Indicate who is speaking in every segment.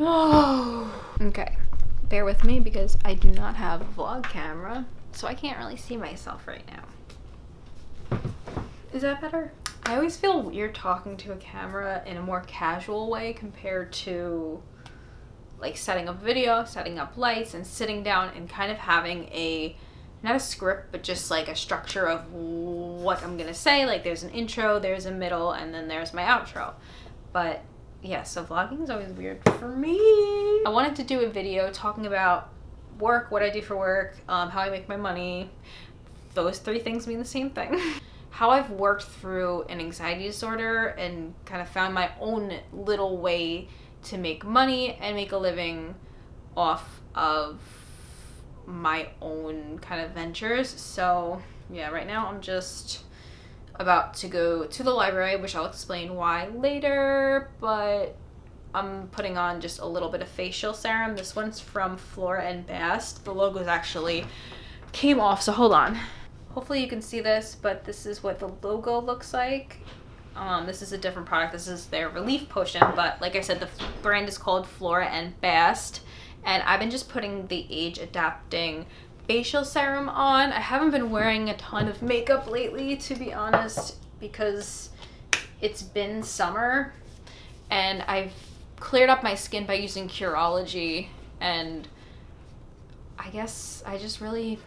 Speaker 1: Oh. Okay, bear with me because I do not have a vlog camera, so I can't really see myself right now. Is that better? I always feel weird talking to a camera in a more casual way compared to like setting up video, setting up lights, and sitting down and kind of having not a script, but just like a structure of what I'm gonna say. Like there's an intro, there's a middle, and then there's my outro. But yeah, so vlogging is always weird for me. I wanted to do a video talking about work, what I do for work, how I make my money. Those three things mean the same thing. How I've worked through an anxiety disorder and kind of found my own little way to make money and make a living off of my own kind of ventures. So yeah, right now I'm just about to go to the library, which I'll explain why later, but I'm putting on just a little bit of facial serum. This one's from Flora and Bast. The logo's actually came off, so hold on. Hopefully you can see this, but this is what the logo looks like. This is a different product. This is their relief potion, but like I said, the brand is called Flora and Bast, and I've been just putting the age adapting facial serum on. I haven't been wearing a ton of makeup lately, to be honest, because it's been summer and I've cleared up my skin by using Curology, and I guess I just really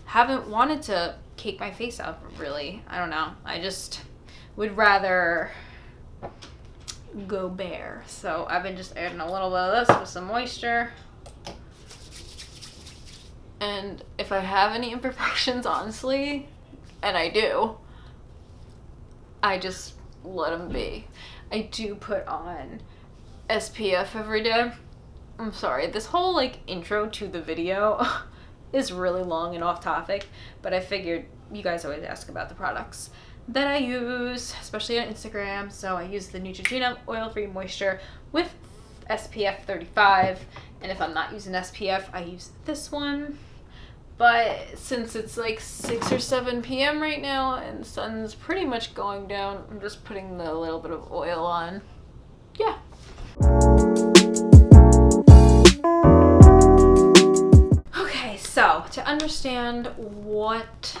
Speaker 1: haven't wanted to cake my face up, really. I don't know. I just would rather go bare. So I've been just adding a little bit of this with some moisture. And if I have any imperfections, honestly, and I do, I just let them be. I do put on SPF every day. I'm sorry, this whole like intro to the video is really long and off topic, but I figured you guys always ask about the products that I use, especially on Instagram. So I use the Neutrogena Oil-Free Moisture with SPF 35, and if I'm not using SPF, I use this one. But since it's like 6 or 7 p.m. right now and the sun's pretty much going down, I'm just putting the little bit of oil on. Yeah. Okay, so to understand what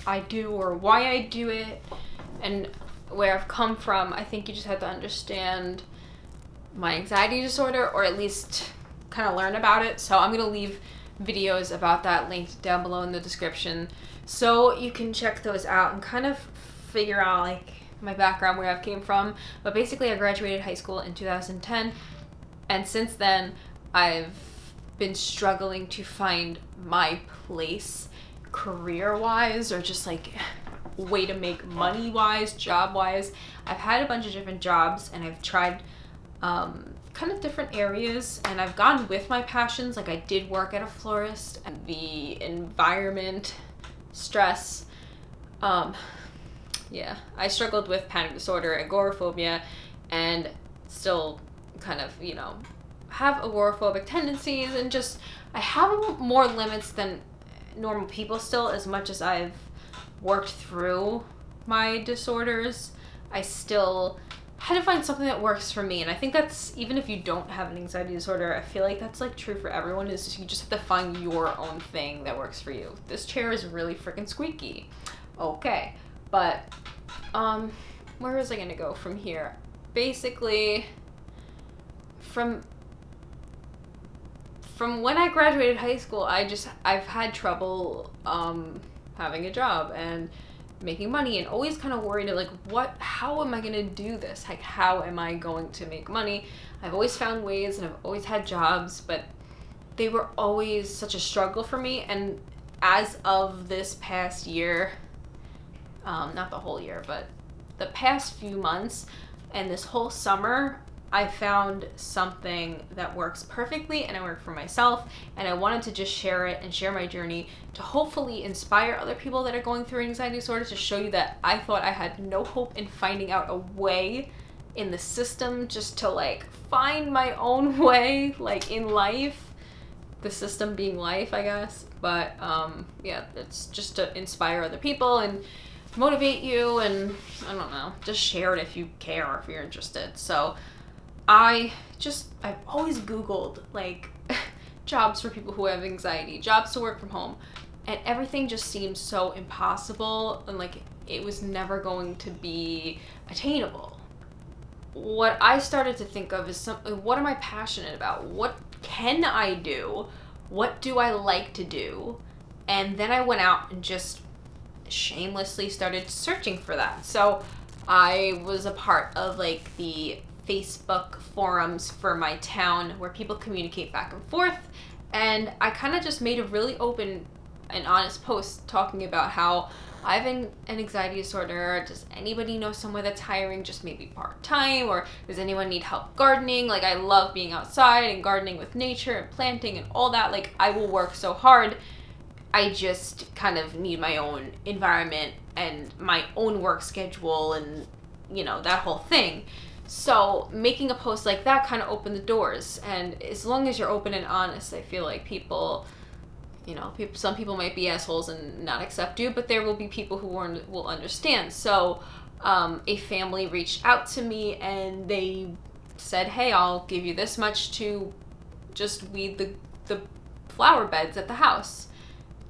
Speaker 1: I do or why I do it and where I've come from, I think you just have to understand my anxiety disorder, or at least kind of learn about it. So I'm going to leave videos about that linked down below in the description so you can check those out and kind of figure out like my background, where I came from. But basically I graduated high school in 2010, and since then I've been struggling to find my place career-wise, or just like way to make money-wise, job-wise. I've had a bunch of different jobs and I've tried kind of different areas, and I've gone with my passions. Like I did work at a florist, and the environment, stress, yeah, I struggled with panic disorder, agoraphobia, and still kind of, you know, have agoraphobic tendencies, and just I have more limits than normal people still. As much as I've worked through my disorders, I still had to find something that works for me. And I think that's, even if you don't have an anxiety disorder, I feel like that's like true for everyone, is you just have to find your own thing that works for you. This chair is really freaking squeaky. Okay, but where was I gonna go from here? Basically, from when I graduated high school, I've had trouble having a job and making money, and always kind of worried like, how am I gonna do this? Like, how am I going to make money? I've always found ways, and I've always had jobs, but they were always such a struggle for me. And as of this past year, not the whole year, but the past few months and this whole summer, I found something that works perfectly, and I work for myself, and I wanted to just share it and share my journey to hopefully inspire other people that are going through anxiety disorder, to show you that I thought I had no hope in finding out a way in the system, just to like find my own way, like in life, the system being life, I guess. But yeah, it's just to inspire other people and motivate you, and I don't know, just share it if you care, if you're interested. So I've always Googled like jobs for people who have anxiety, jobs to work from home, and everything just seems so impossible and like it was never going to be attainable. What I started to think of is what am I passionate about? What can I do? What do I like to do? And then I went out and just shamelessly started searching for that. So I was a part of like the Facebook forums for my town where people communicate back and forth, and I kind of just made a really open and honest post talking about how I have an anxiety disorder. Does anybody know somewhere that's hiring just maybe part-time, or does anyone need help gardening? Like, I love being outside and gardening with nature and planting and all that. Like, I will work so hard. I just kind of need my own environment and my own work schedule and, you know, that whole thing. So making a post like that kind of opened the doors. And as long as you're open and honest, I feel like people, you know, some people might be assholes and not accept you, but there will be people who will understand. So a family reached out to me and they said, hey, I'll give you this much to just weed the flower beds at the house.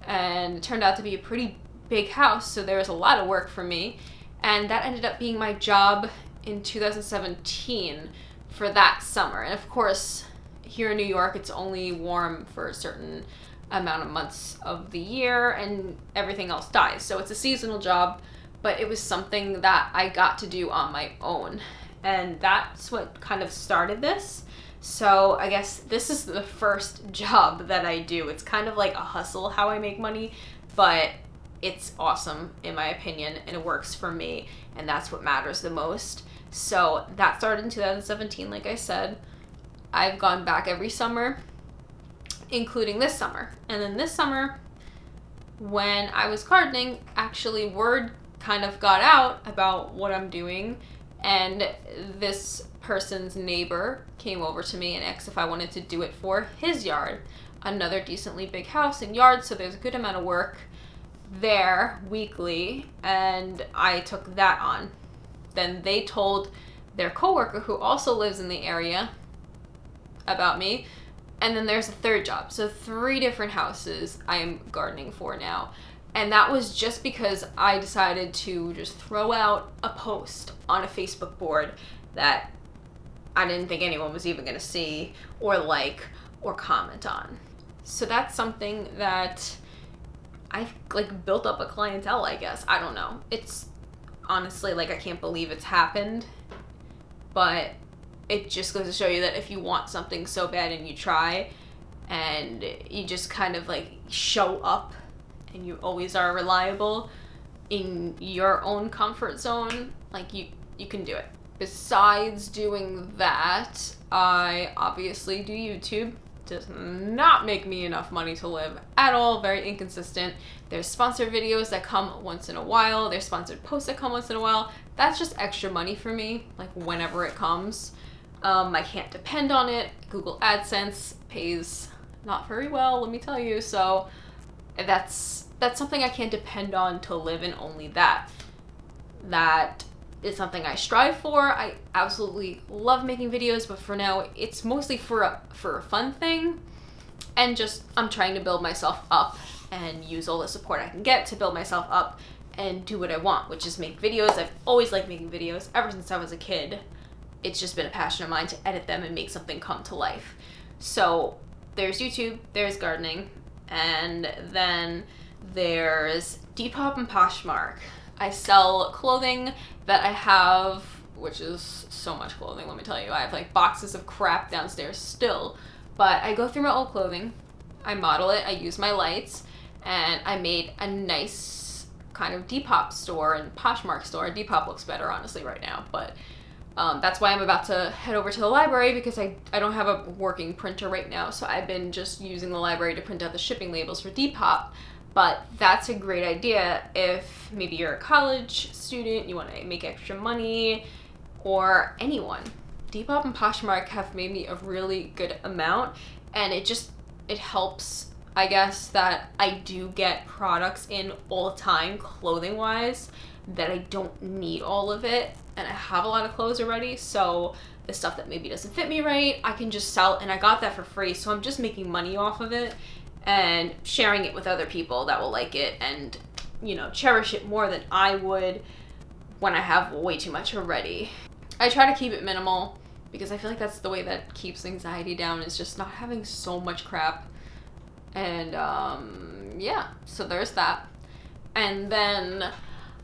Speaker 1: And it turned out to be a pretty big house, so there was a lot of work for me. And that ended up being my job in 2017 for that summer. And of course, here in New York, it's only warm for a certain amount of months of the year and everything else dies. So it's a seasonal job, but it was something that I got to do on my own. And that's what kind of started this. So I guess this is the first job that I do. It's kind of like a hustle how I make money, but it's awesome in my opinion, and it works for me, and that's what matters the most. So that started in 2017, like I said. I've gone back every summer, including this summer. And then this summer, when I was gardening, actually word kind of got out about what I'm doing, and this person's neighbor came over to me and asked if I wanted to do it for his yard. Another decently big house and yard, so there's a good amount of work there weekly, and I took that on. Then they told their coworker who also lives in the area about me, and then there's a third job. So 3 different houses I'm gardening for now. And that was just because I decided to just throw out a post on a Facebook board that I didn't think anyone was even going to see or like or comment on. So that's something that I've like built up a clientele, I guess. I don't know. It's honestly like I can't believe it's happened, but it just goes to show you that if you want something so bad and you try and you just kind of like show up and you always are reliable in your own comfort zone, like you can do it. Besides doing that, I obviously do YouTube. Does not make me enough money to live at all. Very inconsistent. There's sponsored videos that come once in a while. There's sponsored posts that come once in a while. That's just extra money for me, like whenever it comes. I can't depend on it. Google AdSense pays not very well, let me tell you. So that's something I can't depend on to live, and only that. That is something I strive for. I absolutely love making videos, but for now it's mostly for a fun thing, and just I'm trying to build myself up and use all the support I can get to build myself up and do what I want, which is make videos. I've always liked making videos ever since I was a kid. It's just been a passion of mine to edit them and make something come to life. So there's YouTube, there's gardening, and then there's Depop and Poshmark. I sell clothing that I have, which is so much clothing, let me tell you. I have like boxes of crap downstairs still, but I go through my old clothing, I model it, I use my lights, and I made a nice kind of Depop store and Poshmark store. Depop looks better honestly right now, but that's why I'm about to head over to the library, because I don't have a working printer right now, so I've been just using the library to print out the shipping labels for Depop. But that's a great idea if maybe you're a college student, you want to make extra money, or anyone. Depop and Poshmark have made me a really good amount, and it helps, I guess, that I do get products in all the time, clothing-wise, that I don't need all of it, and I have a lot of clothes already, so the stuff that maybe doesn't fit me right, I can just sell, and I got that for free, so I'm just making money off of it and sharing it with other people that will like it and, you know, cherish it more than I would when I have way too much already. I try to keep it minimal because I feel like that's the way that keeps anxiety down, is just not having so much crap. And yeah, so there's that. And then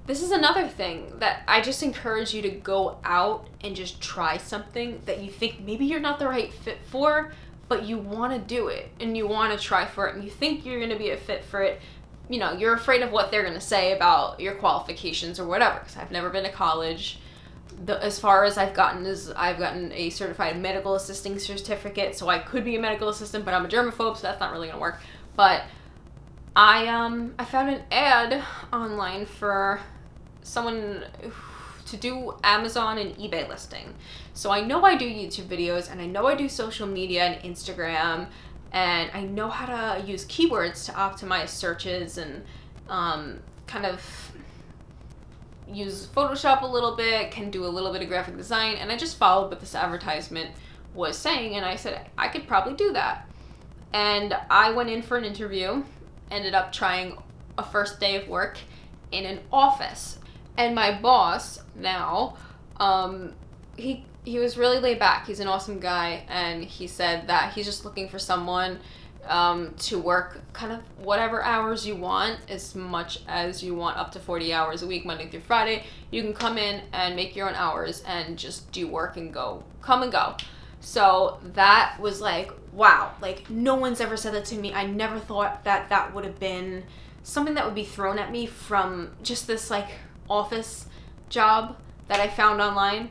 Speaker 1: this is another thing that I just encourage you to go out and just try something that you think maybe you're not the right fit for, but you want to do it and you want to try for it and you think you're going to be a fit for it. You know, you're afraid of what they're going to say about your qualifications or whatever, because I've never been to college. As far as I've gotten is I've gotten a certified medical assisting certificate, so I could be a medical assistant, but I'm a germaphobe, so that's not really going to work. But I found an ad online for someone to do Amazon and eBay listing. So I know I do YouTube videos, and I know I do social media and Instagram, and I know how to use keywords to optimize searches and kind of use Photoshop a little bit, can do a little bit of graphic design, and I just followed what this advertisement was saying, and I said I could probably do that. And I went in for an interview, ended up trying a first day of work in an office. And my boss now, he was really laid back. He's an awesome guy, and he said that he's just looking for someone to work kind of whatever hours you want, as much as you want, up to 40 hours a week, Monday through Friday. You can come in and make your own hours and just do work and come and go. So that was like, wow, like no one's ever said that to me. I never thought that that would have been something that would be thrown at me from just this like office job that I found online.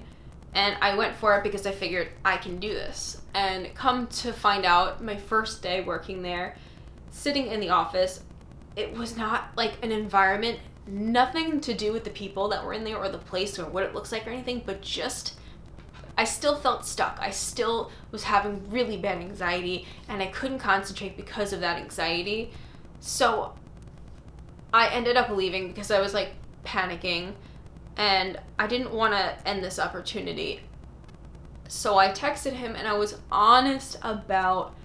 Speaker 1: And I went for it because I figured I can do this. And come to find out, my first day working there, sitting in the office, it was not like an environment, nothing to do with the people that were in there or the place or what it looks like or anything, but just, I still felt stuck. I still was having really bad anxiety, and I couldn't concentrate because of that anxiety. So I ended up leaving because I was like panicking, and I didn't want to end this opportunity. So I texted him, and I was honest about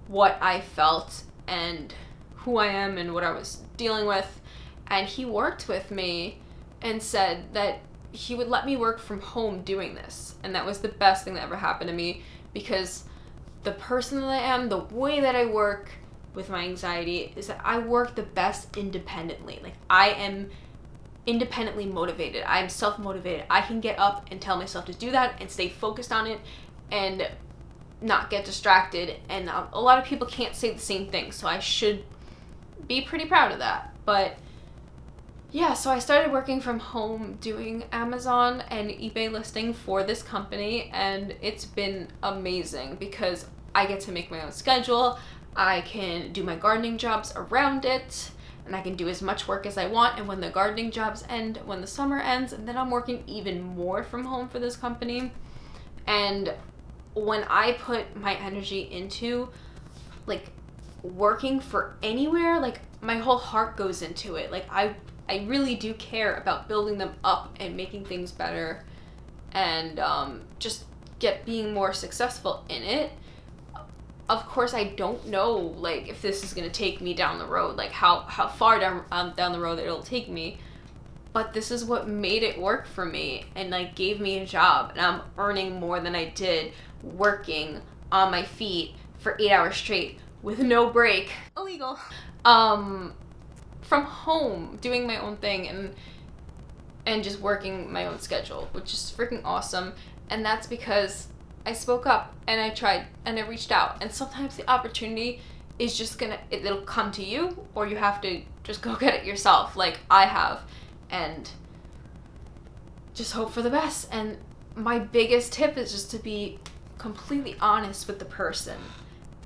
Speaker 1: what I felt and who I am and what I was dealing with. And he worked with me and said that he would let me work from home doing this. And that was the best thing that ever happened to me, because the person that I am, the way that I work with my anxiety, is that I work the best independently. Like, I am independently motivated. I'm self-motivated. I can get up and tell myself to do that and stay focused on it and not get distracted. And a lot of people can't say the same thing, so I should be pretty proud of that. But yeah, so I started working from home doing Amazon and eBay listing for this company, and it's been amazing because I get to make my own schedule. I can do my gardening jobs around it, and I can do as much work as I want. And when the gardening jobs end, when the summer ends, and then I'm working even more from home for this company. And when I put my energy into like working for anywhere, like my whole heart goes into it. Like I really do care about building them up and making things better, and just being more successful in it. Of course, I don't know like if this is gonna take me down the road, like how far down the road it'll take me, but this is what made it work for me and like gave me a job, and I'm earning more than I did working on my feet for 8 hours straight with no break. Illegal. From home, doing my own thing and just working my own schedule, which is freaking awesome. And that's because I spoke up and I tried and I reached out. And sometimes the opportunity is just it'll come to you, or you have to just go get it yourself, like I have, and just hope for the best. And my biggest tip is just to be completely honest with the person,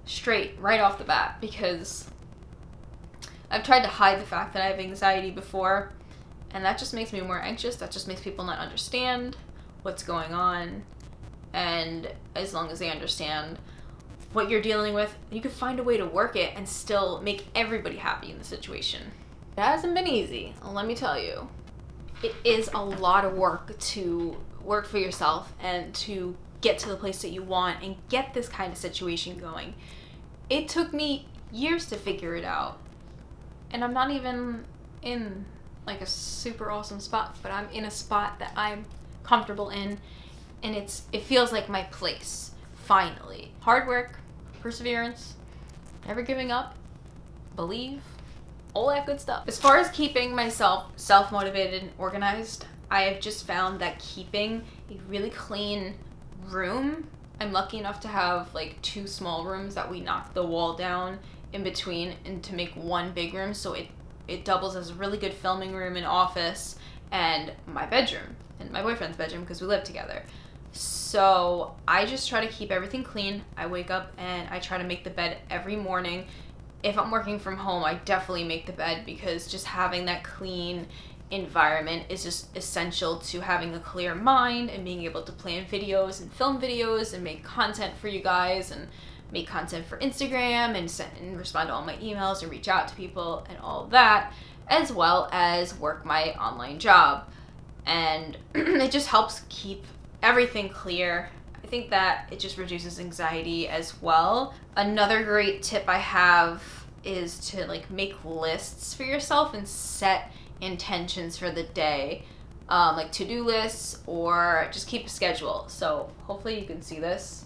Speaker 1: straight, right off the bat, because I've tried to hide the fact that I have anxiety before, and that just makes me more anxious. That just makes people not understand what's going on. And as long as they understand what you're dealing with, you can find a way to work it and still make everybody happy in the situation. It hasn't been easy, let me tell you. It is a lot of work to work for yourself and to get to the place that you want and get this kind of situation going. It took me years to figure it out. And I'm not even in like a super awesome spot, but I'm in a spot that I'm comfortable in, and it feels like my place, finally. Hard work, perseverance, never giving up, believe, all that good stuff. As far as keeping myself self-motivated and organized, I have just found that keeping a really clean room, I'm lucky enough to have like 2 small rooms that we knocked the wall down in between and to make 1 big room, so it doubles as a really good filming room and office, and my bedroom and my boyfriend's bedroom because we live together. So I just try to keep everything clean. I wake up and I try to make the bed every morning. If I'm working from home, I definitely make the bed because just having that clean environment is just essential to having a clear mind and being able to plan videos and film videos and make content for you guys and make content for Instagram and respond to all my emails and reach out to people and all that, as well as work my online job. And it just helps keep everything clear. I think that it just reduces anxiety as well. Another great tip I have is to like make lists for yourself and set intentions for the day, like to-do lists, or just keep a schedule. So hopefully you can see this,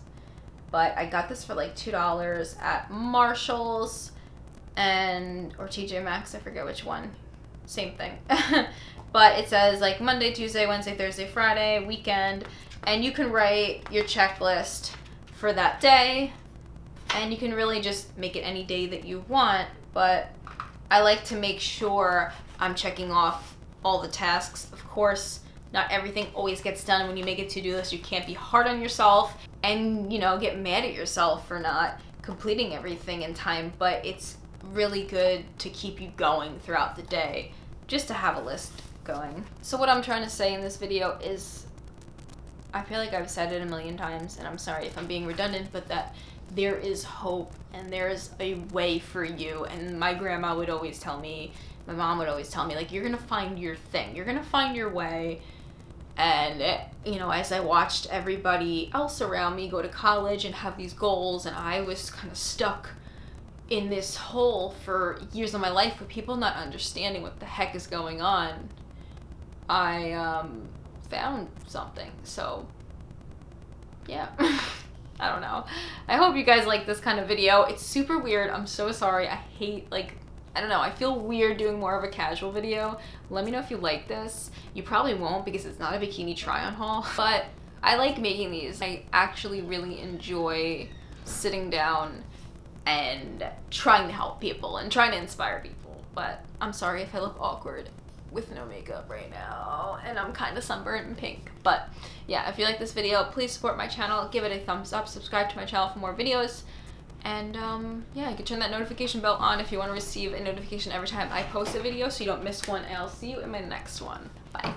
Speaker 1: but I got this for like $2 at Marshall's or TJ Maxx, I forget which one, same thing. But it says like Monday, Tuesday, Wednesday, Thursday, Friday, weekend, and you can write your checklist for that day, and you can really just make it any day that you want. But I like to make sure I'm checking off all the tasks. Of course, not everything always gets done when you make a to-do list. You can't be hard on yourself and, get mad at yourself for not completing everything in time, but it's really good to keep you going throughout the day, just to have a list going. So what I'm trying to say in this video is, I feel like I've said it a million times, and I'm sorry if I'm being redundant, but that there is hope and there's a way for you. And my grandma would always tell me, my mom would always tell me, like, you're gonna find your thing, you're gonna find your way. And as I watched everybody else around me go to college and have these goals, and I was kind of stuck in this hole for years of my life with people not understanding what the heck is going on, I found something. So yeah. I don't know. I hope you guys like this kind of video. It's super weird. I'm so sorry. I hate, I don't know. I feel weird doing more of a casual video. Let me know if you like this. You probably won't because it's not a bikini try-on haul. But I like making these. I actually really enjoy sitting down and trying to help people and trying to inspire people. But I'm sorry if I look awkward with no makeup right now, and I'm kind of sunburned and pink. But yeah, if you like this video, please support my channel, give it a thumbs up, subscribe to my channel for more videos, and yeah, you can turn that notification bell on if you want to receive a notification every time I post a video so you don't miss one, and I'll see you in my next one. Bye.